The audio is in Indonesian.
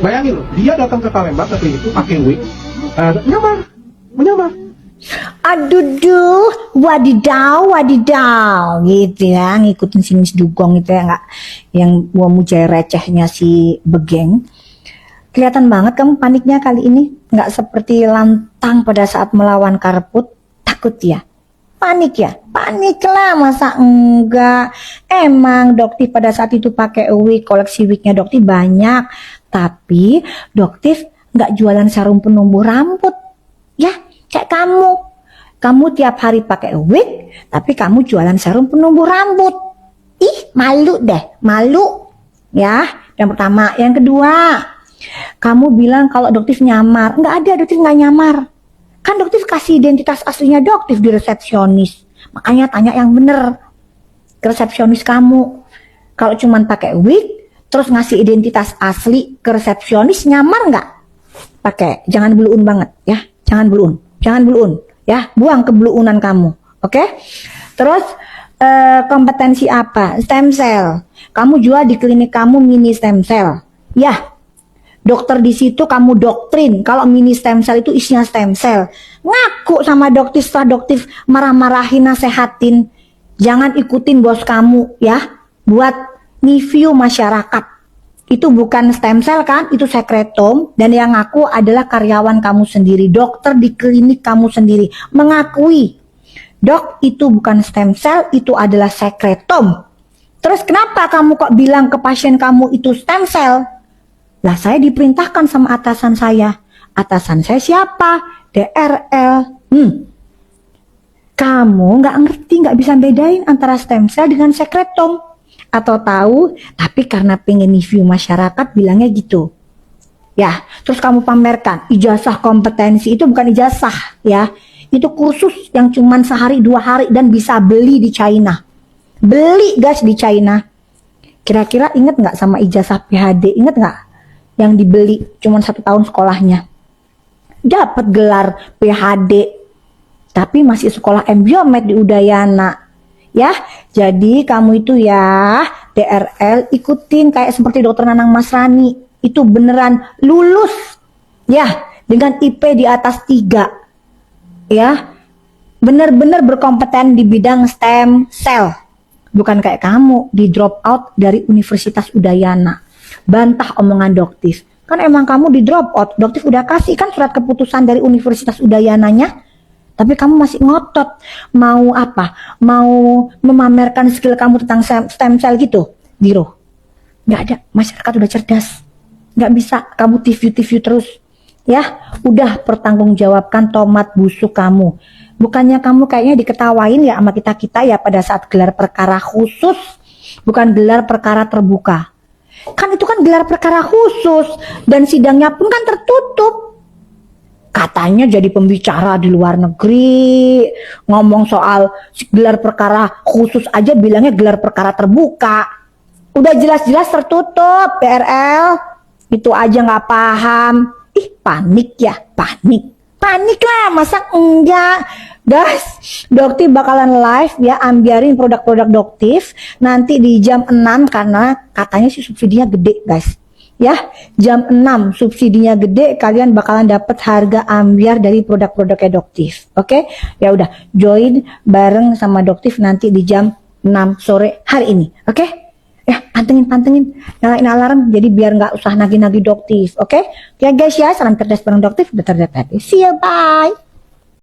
Bayangin loh, dia datang ke Palembang ke klinik itu pakai wig, menyamar. Aduh duh, wadidaw gitu ya, ngikutin si Miss Dugong itu ya, nggak yang gua mujai recehnya si Begeng. Kelihatan banget kamu paniknya kali ini, nggak seperti lantang pada saat melawan Karput. Takut ya? Panik ya? Panik lah, masa enggak? Emang Doktif pada saat itu pakai wig, koleksi wignya Doktif banyak, tapi Doktif nggak jualan serum penumbuh rambut. Ya, kayak kamu tiap hari pakai wig, tapi kamu jualan serum penumbuh rambut. Ih, malu deh, malu. Ya, yang pertama. Yang kedua, kamu bilang kalau Doktif nyamar. Nggak ada, Doktif nggak nyamar. Kan Doktif kasih identitas aslinya Doktif di resepsionis. Makanya tanya yang bener ke resepsionis kamu. Kalau cuman pakai wig, terus ngasih identitas asli ke resepsionis, nyamar nggak? Pakai, jangan bluun banget ya. Jangan bluun ya. Buang kebluunan kamu, oke? Terus kompetensi apa? Stem cell. Kamu jual di klinik kamu mini stem cell. Ya. Dokter di situ kamu doktrin kalau mini stem cell itu isinya stem cell. Ngaku sama Doktif, setelah Doktif marah-marahin, nasehatin. Jangan ikutin bos kamu ya. Buat review masyarakat. Itu bukan stem cell kan, itu sekretom. Dan yang ngaku adalah karyawan kamu sendiri. Dokter di klinik kamu sendiri. Mengakui. Dok, itu bukan stem cell, itu adalah sekretom. Terus kenapa kamu kok bilang ke pasien kamu itu stem cell? Lah saya diperintahkan sama atasan saya. Atasan saya siapa? DRL. Kamu nggak ngerti, nggak bisa bedain antara stem cell dengan sekretom. Atau tahu, tapi karena pengen review masyarakat bilangnya gitu. Ya, terus kamu pamerkan ijazah kompetensi. Itu bukan ijazah ya. Itu kursus yang cuman sehari 2 hari dan bisa beli di China. Beli guys di China. Kira-kira inget nggak sama ijazah PhD? Inget nggak? Yang dibeli cuma 1 tahun sekolahnya, dapat gelar PhD, tapi masih sekolah embiomed di Udayana ya. Jadi kamu itu ya DRL ikutin kayak seperti dokter Nanang Masrani, itu beneran lulus ya dengan IP di atas 3 ya, bener-bener berkompeten di bidang stem cell, bukan kayak kamu di drop out dari Universitas Udayana. Bantah omongan Doktif. Kan emang kamu di drop out. Doktif udah kasih kan surat keputusan dari Universitas Udayananya. Tapi kamu masih ngotot. Mau apa? Mau memamerkan skill kamu tentang stem cell gitu? Biro. Gak ada. Masyarakat udah cerdas. Gak bisa kamu TV terus. Ya, udah pertanggungjawabkan tomat busuk kamu. Bukannya kamu kayaknya diketawain ya sama kita-kita ya pada saat gelar perkara khusus. Bukan gelar perkara terbuka. Kan itu kan gelar perkara khusus dan sidangnya pun kan tertutup. Katanya jadi pembicara di luar negeri, ngomong soal gelar perkara khusus aja bilangnya gelar perkara terbuka. Udah jelas-jelas tertutup, PRL. Itu aja nggak paham. Ih, panik ya, panik. Panik lah, masa enggak? Guys, Doktif bakalan live ya, ambiarin produk-produk Doktif nanti di jam 6 karena katanya sih subsidinya gede guys. Ya, jam 6 subsidinya gede, kalian bakalan dapat harga ambiar dari produk-produknya Doktif. Oke? Ya udah, join bareng sama Doktif nanti di jam 6 sore hari ini. Oke? Ya, pantengin, nyalain alarm jadi biar nggak usah nagih-nagih Doktif. Oke? Ya guys ya, salam cerdas bareng Doktif, udah terdapat. See you, bye.